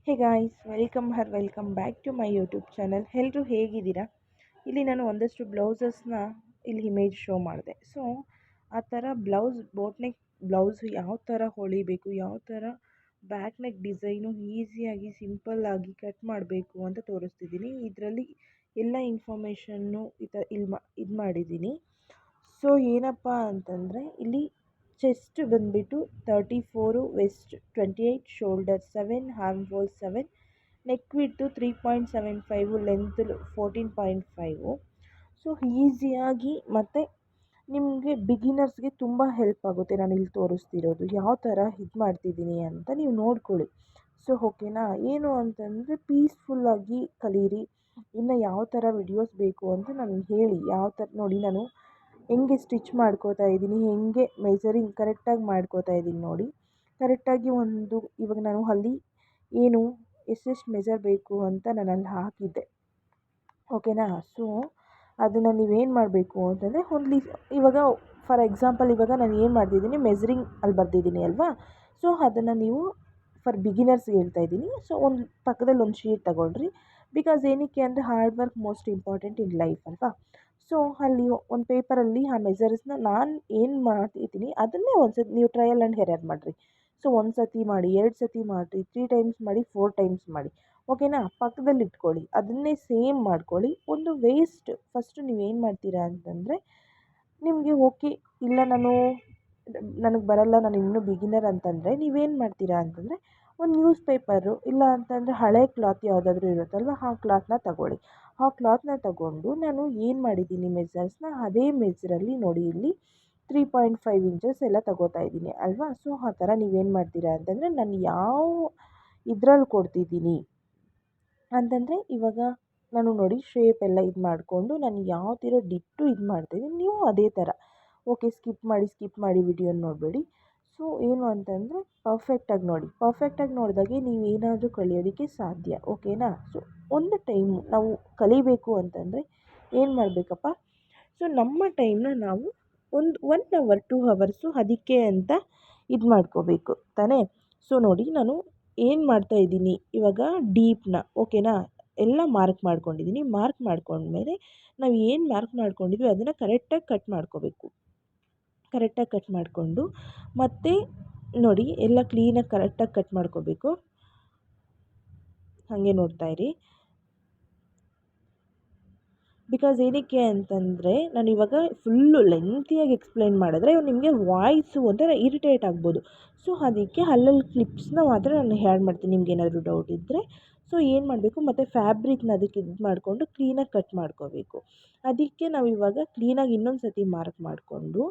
Hey guys, welcome back to my YouTube channel. ಎಲ್ಲರೂ ಹೇಗಿದ್ದೀರಾ? ಇಲ್ಲಿ ನಾನು ಒಂದಷ್ಟು ಬ್ಲೌಸಸ್ನ ಇಲ್ಲಿ ಇಮೇಜ್ ಶೋ ಮಾಡಿದೆ. ಸೊ ಆ ಥರ ಬೋಟ್ ನೆಕ್ ಬ್ಲೌಸ್ ಯಾವ ಥರ ಹೊಲಿಬೇಕು, ಯಾವ ಥರ ಬ್ಯಾಕ್ ನೆಕ್ ಡಿಸೈನು ಈಸಿಯಾಗಿ ಸಿಂಪಲ್ಲಾಗಿ ಕಟ್ ಮಾಡಬೇಕು ಅಂತ ತೋರಿಸ್ತಿದ್ದೀನಿ. ಇದರಲ್ಲಿ ಎಲ್ಲ ಇನ್ಫಾರ್ಮೇಷನ್ನು ಇದು ಮಾಡಿದ್ದೀನಿ. ಸೊ ಏನಪ್ಪ ಅಂತಂದರೆ ಇಲ್ಲಿ ಚೆಸ್ಟ್ ಬಂದುಬಿಟ್ಟು 34, waist 28, shoulder 7, arm hole 7, neck width 3.75, length 14.5. So ಈಸಿಯಾಗಿ ಮತ್ತು ನಿಮಗೆ ಬಿಗಿನರ್ಸ್ಗೆ ತುಂಬ ಹೆಲ್ಪ್ ಆಗುತ್ತೆ. ನಾನು ಇಲ್ಲಿ ತೋರಿಸ್ತಿರೋದು ಯಾವ ಥರ ಇದು ಮಾಡ್ತಿದ್ದೀನಿ ಅಂತ ನೀವು ನೋಡ್ಕೊಳ್ಳಿ. ಸೊ ಓಕೆನಾ? ಏನು ಅಂತಂದರೆ ಪೀಸ್ಫುಲ್ಲಾಗಿ ಕಲೀರಿ. ಇನ್ನು ಯಾವ ಥರ ವಿಡಿಯೋಸ್ ಬೇಕು ಅಂತ ನಾನು ಹೇಳಿ, ಯಾವ ಥರ ನೋಡಿ ನಾನು ಹೆಂಗೆ ಸ್ಟಿಚ್ ಮಾಡ್ಕೋತಾ ಇದ್ದೀನಿ, ಹೆಂಗೆ ಮೆಜರಿಂಗ್ ಕರೆಕ್ಟಾಗಿ ಮಾಡ್ಕೋತಾ ಇದ್ದೀನಿ ನೋಡಿ. ಕರೆಕ್ಟಾಗಿ ಇವಾಗ ನಾನು ಅಲ್ಲಿ ಏನು ಎಷ್ಟೆಷ್ಟು ಮೆಜರ್ ಬೇಕು ಅಂತ ನಾನು ಅಲ್ಲಿ ಹಾಕಿದ್ದೆ. ಓಕೆನಾ? ಸೊ ಅದನ್ನು ನೀವೇನು ಮಾಡಬೇಕು ಅಂತಂದರೆ ಇವಾಗ ಫಾರ್ ಎಕ್ಸಾಂಪಲ್ ಇವಾಗ ನಾನು ಏನು ಮಾಡ್ತಿದ್ದೀನಿ, ಮೆಜರಿಂಗ್ ಅಲ್ಲಿ ಬರ್ದಿದ್ದೀನಿ ಅಲ್ವಾ? ಸೊ ಅದನ್ನು ನೀವು ಫಾರ್ ಬಿಗಿನರ್ಸ್ಗೆ ಹೇಳ್ತಾ ಇದ್ದೀನಿ. ಸೊ ಪಕ್ಕದಲ್ಲಿ ಒಂದು ಶೀಟ್ ತಗೊಳ್ರಿ. ಬಿಕಾಸ್ ಏನಕ್ಕೆ ಅಂದರೆ hard work most important in life ಅಲ್ವಾ? ಸೊ ಅಲ್ಲಿ ಒಂದು ಪೇಪರಲ್ಲಿ ಆ ಮೆಜರ್ಸ್ನ ನಾನು ಏನು ಮಾಡ್ತಿದ್ದೀನಿ ಅದನ್ನೇ ಒಂದ್ಸತಿ ನೀವು ಟ್ರಯಲ್ ಆ್ಯಂಡ್ ಎರರ್ ಮಾಡಿರಿ. ಸೊ ಒಂದು ಸತಿ ಮಾಡಿ, 2 ಸತಿ ಮಾಡಿರಿ, 3 ಟೈಮ್ಸ್ ಮಾಡಿ, 4 ಟೈಮ್ಸ್ ಮಾಡಿ. ಓಕೆನಾ? ಪಕ್ಕದಲ್ಲಿ ಇಟ್ಕೊಳ್ಳಿ, ಅದನ್ನೇ ಸೇಮ್ ಮಾಡ್ಕೊಳ್ಳಿ. ಒಂದು ಫಸ್ಟು ನೀವೇನು ಮಾಡ್ತೀರಾ ಅಂತಂದರೆ, ನಿಮಗೆ ಓಕೆ ಇಲ್ಲ ನನಗೆ ಬರಲ್ಲ, ನಾನು ಇನ್ನೂ ಬಿಗಿನರ್ ಅಂತಂದರೆ ನೀವೇನು ಮಾಡ್ತೀರಾ ಅಂತಂದರೆ, ಒಂದು ನ್ಯೂಸ್ ಪೇಪರು ಇಲ್ಲ ಅಂತಂದರೆ ಹಳೆ ಕ್ಲಾತ್ ಯಾವುದಾದ್ರೂ ಇರುತ್ತಲ್ವ, ಆ ಕ್ಲಾತ್ನ ತಗೊಳ್ಳಿ. ಆ ಕ್ಲಾತ್ನ ತಗೊಂಡು ನಾನು ಏನು ಮಾಡಿದ್ದೀನಿ ಮೆಜರ್ಸ್ನ ಅದೇ ಮೆಜರಲ್ಲಿ ನೋಡಿ, ಇಲ್ಲಿ 3.5 ಇಂಚಸ್ ಎಲ್ಲ ತಗೋತಾ ಇದ್ದೀನಿ ಅಲ್ವಾ? ಸೊ ಆ ಥರ ನೀವೇನು ಮಾಡ್ತೀರಾ ಅಂತಂದರೆ, ನಾನು ಯಾವ ಇದರಲ್ಲಿ ಕೊಡ್ತಿದ್ದೀನಿ ಅಂತಂದರೆ, ಇವಾಗ ನಾನು ನೋಡಿ ಶೇಪ್ ಎಲ್ಲ ಇದು ಮಾಡಿಕೊಂಡು ನಾನು ಯಾವ ಥರ ಡಿಟ್ಟು ಇದು ಮಾಡ್ತಾಯಿದ್ದೀನಿ, ನೀವು ಅದೇ ಥರ ಓಕೆ. ಸ್ಕಿಪ್ ಮಾಡಿ ವಿಡಿಯೋನ ನೋಡಬೇಡಿ. ಸೊ ಏನು ಅಂತಂದರೆ ಪರ್ಫೆಕ್ಟಾಗಿ ನೋಡಿ. ಪರ್ಫೆಕ್ಟಾಗಿ ನೋಡಿದಾಗೆ ನೀವು ಏನಾದರೂ ಕಲಿಯೋದಕ್ಕೆ ಸಾಧ್ಯ. ಓಕೆನಾ? ಸೊ ಒಂದು ಟೈಮು ನಾವು ಕಲಿಬೇಕು ಅಂತಂದರೆ ಏನು ಮಾಡಬೇಕಪ್ಪ, ಸೊ ನಮ್ಮ ಟೈಮ್ನ ನಾವು 1 ಅವರ್ 2 ಅವರ್ಸು ಅದಕ್ಕೆ ಅಂತ ಇದು ಮಾಡ್ಕೋಬೇಕು ತಾನೇ. ಸೊ ನೋಡಿ ನಾನು ಏನು ಮಾಡ್ತಾಯಿದ್ದೀನಿ ಇವಾಗ, ಡೀಪ್ನ ಓಕೆನಾ ಎಲ್ಲ ಮಾರ್ಕ್ ಮಾಡ್ಕೊಂಡಿದ್ದೀನಿ. ಮಾರ್ಕ್ ಮಾಡ್ಕೊಂಡ್ಮೇಲೆ ನಾವು ಏನು ಮಾರ್ಕ್ ಮಾಡ್ಕೊಂಡಿದ್ವಿ ಅದನ್ನು ಕರೆಕ್ಟಾಗಿ ಕಟ್ ಮಾಡ್ಕೋಬೇಕು. ಕರೆಕ್ಟಾಗಿ ಕಟ್ ಮಾಡಿಕೊಂಡು ಮತ್ತು ನೋಡಿ ಎಲ್ಲ ಕ್ಲೀನಾಗಿ ಕರೆಕ್ಟಾಗಿ ಕಟ್ ಮಾಡ್ಕೋಬೇಕು. ಹಾಗೆ ನೋಡ್ತಾಯಿರಿ. ಬಿಕಾಸ್ ಏನಕ್ಕೆ ಅಂತಂದರೆ ನಾನು ಇವಾಗ ಫುಲ್ಲು ಲೆಂತಿಯಾಗಿ ಎಕ್ಸ್ಪ್ಲೈನ್ ಮಾಡಿದ್ರೆ ನಿಮಗೆ ವಾಯ್ಸು ಒಂಥರ ಇರಿಟೇಟ್ ಆಗ್ಬೋದು. ಸೊ ಅದಕ್ಕೆ ಅಲ್ಲಲ್ಲಿ ಕ್ಲಿಪ್ಸ್ನ ಮಾತ್ರ ನಾನು ಆ್ಯಡ್ ಮಾಡ್ತೀನಿ, ನಿಮ್ಗೆ ಏನಾದರೂ ಡೌಟ್ ಇದ್ದರೆ. ಸೊ ಏನು ಮಾಡಬೇಕು, ಮತ್ತು ಫ್ಯಾಬ್ರಿಕ್ನ ಅದಕ್ಕೆ ಇದು ಮಾಡಿಕೊಂಡು ಕ್ಲೀನಾಗಿ ಕಟ್ ಮಾಡ್ಕೋಬೇಕು. ಅದಕ್ಕೆ ನಾವು ಇವಾಗ ಕ್ಲೀನಾಗಿ ಇನ್ನೊಂದು ಸತಿ ಮಾರ್ಕ್ ಮಾಡಿಕೊಂಡು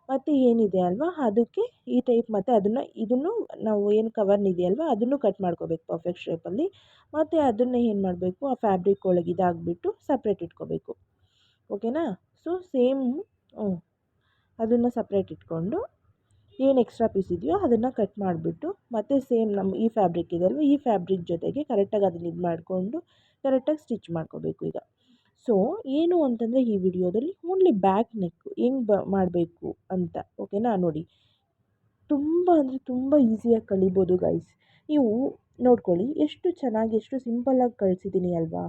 ಮತ್ತು ಏನಿದೆ ಅಲ್ವಾ ಅದಕ್ಕೆ ಈ ಟೈಪ್, ಮತ್ತು ಇದನ್ನು ನಾವು ಏನು ಕವರ್ನಿದೆಯಲ್ವ ಅದನ್ನು ಕಟ್ ಮಾಡ್ಕೋಬೇಕು ಪರ್ಫೆಕ್ಟ್ ಶೇಪಲ್ಲಿ. ಮತ್ತು ಅದನ್ನು ಏನು ಮಾಡಬೇಕು, ಆ ಫ್ಯಾಬ್ರಿಕ್ ಒಳಗೆ ಇದಾಗಿಬಿಟ್ಟು ಸಪ್ರೇಟ್ ಇಟ್ಕೋಬೇಕು. ಓಕೆನಾ? ಸೊ ಸೇಮ್ ಅದನ್ನು ಸಪ್ರೇಟ್ ಇಟ್ಕೊಂಡು ಏನು ಎಕ್ಸ್ಟ್ರಾ ಪೀಸ್ ಇದೆಯೋ ಅದನ್ನು ಕಟ್ ಮಾಡಿಬಿಟ್ಟು ಮತ್ತು ಸೇಮ್ ನಮ್ಮ ಈ ಫ್ಯಾಬ್ರಿಕ್ ಇದೆ ಅಲ್ವ, ಈ ಫ್ಯಾಬ್ರಿಕ್ ಜೊತೆಗೆ ಕರೆಕ್ಟಾಗಿ ಅದನ್ನ ಇದು ಮಾಡಿಕೊಂಡು ಕರೆಕ್ಟಾಗಿ ಸ್ಟಿಚ್ ಮಾಡ್ಕೋಬೇಕು ಈಗ. ಸೊ ಏನು ಅಂತಂದರೆ ಈ ವಿಡಿಯೋದಲ್ಲಿ ಓನ್ಲಿ ಬ್ಯಾಕ್ ನೆಕ್ ಹೆಂಗೆ ಮಾಡಬೇಕು ಅಂತ. ಓಕೆನಾ? ನೋಡಿ ತುಂಬ ಅಂದರೆ ತುಂಬ ಈಸಿಯಾಗಿ ಕಲಿಬೋದು ಗೈಸ್. ನೀವು ನೋಡ್ಕೊಳ್ಳಿ ಎಷ್ಟು ಚೆನ್ನಾಗಿ, ಎಷ್ಟು ಸಿಂಪಲ್ಲಾಗಿ ಕಳಿಸಿದ್ದೀನಿ ಅಲ್ವಾ?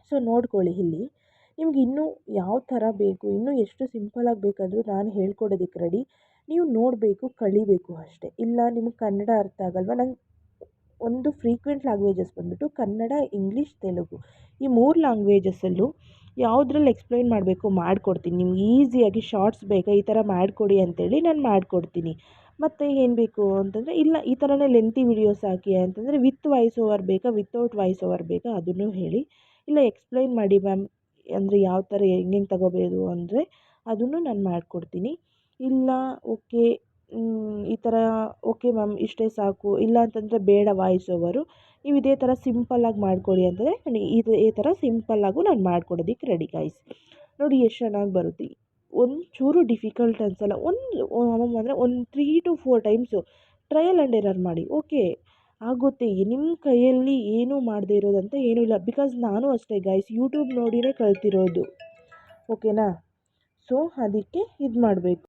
ಸೊ ನೋಡ್ಕೊಳ್ಳಿ ಇಲ್ಲಿ ನಿಮ್ಗೆ ಇನ್ನೂ ಯಾವ ಥರ ಬೇಕು, ಇನ್ನೂ ಎಷ್ಟು ಸಿಂಪಲ್ಲಾಗಿ ಬೇಕಾದರೂ ನಾನು ಹೇಳ್ಕೊಡೋದಕ್ಕೆ ರೆಡಿ. ನೀವು ನೋಡಬೇಕು, ಕಲಿಬೇಕು ಅಷ್ಟೇ. ಇಲ್ಲ ನಿಮಗೆ ಕನ್ನಡ ಅರ್ಥ ಆಗಲ್ವ, ನಂಗೆ ಒಂದು ಫ್ರೀಕ್ವೆಂಟ್ ಲ್ಯಾಂಗ್ವೇಜಸ್ ಬಂದುಬಿಟ್ಟು ಕನ್ನಡ, ಇಂಗ್ಲೀಷ್, ತೆಲುಗು ಈ 3 ಲ್ಯಾಂಗ್ವೇಜಸಲ್ಲೂ ಯಾವುದ್ರಲ್ಲಿ ಎಕ್ಸ್ಪ್ಲೈನ್ ಮಾಡಬೇಕು ಮಾಡಿಕೊಡ್ತೀನಿ. ನಿಮ್ಗೆ ಈಸಿಯಾಗಿ ಶಾರ್ಟ್ಸ್ ಬೇಕಾ ಈ ಥರ ಮಾಡಿಕೊಡಿ ಅಂತೇಳಿ ನಾನು ಮಾಡಿಕೊಡ್ತೀನಿ. ಮತ್ತು ಏನು ಬೇಕು ಅಂತಂದರೆ, ಇಲ್ಲ ಈ ಥರನೇ ಲೆಂತಿ ವಿಡಿಯೋಸ್ ಹಾಕಿ ಅಂತಂದರೆ ವಿತ್ ವಾಯ್ಸ್ ಓವರ್ ಬೇಕಾ, ವಿತೌಟ್ ವಾಯ್ಸ್ ಓವರ್ ಬೇಕಾ ಅದನ್ನು ಹೇಳಿ. ಇಲ್ಲ ಎಕ್ಸ್ಪ್ಲೈನ್ ಮಾಡಿ ಮ್ಯಾಮ್ ಅಂದರೆ ಯಾವ ಥರ ಹೆಂಗೆ ತಗೋಬೋದು ಅಂದರೆ ಅದನ್ನು ನಾನು ಮಾಡಿಕೊಡ್ತೀನಿ. ಇಲ್ಲ ಓಕೆ ಈ ಥರ ಓಕೆ ಮ್ಯಾಮ್ ಇಷ್ಟೇ ಸಾಕು, ಇಲ್ಲ ಅಂತಂದರೆ ಬೇಡ ವಾಯ್ಸ್ ಓವರು, ನೀವು ಇದೇ ಥರ ಸಿಂಪಲ್ಲಾಗಿ ಮಾಡಿಕೊಡಿ ಅಂತಂದರೆ ನಾನು ಈ ಥರ ಸಿಂಪಲ್ಲಾಗೂ ನಾನು ಮಾಡಿಕೊಡೋದಕ್ಕೆ ರೆಡಿ ಗೈಸ್. ನೋಡಿ ಎಷ್ಟು ಚೆನ್ನಾಗಿ ಬರುತ್ತೆ. ಒಂಚೂರು ಡಿಫಿಕಲ್ಟ್ ಅನಿಸಲ್ಲ. ಅಂದರೆ ಒಂದು 3 to 4 times trial and error ಮಾಡಿ. ಓಕೆ ಆಗುತ್ತೆ. ನಿಮ್ಮ ಕೈಯಲ್ಲಿ ಏನೂ ಮಾಡದೇ ಇರೋದಂತ ಏನೂ ಇಲ್ಲ. ಬಿಕಾಸ್ ನಾನು ಅಷ್ಟೇ ಗೈಸ್, ಯೂಟ್ಯೂಬ್ ನೋಡಿಯೇ ಕಲ್ತಿರೋದು. ಓಕೆನಾ? ಸೊ ಅದಕ್ಕೆ ಇದು ಮಾಡಬೇಕು.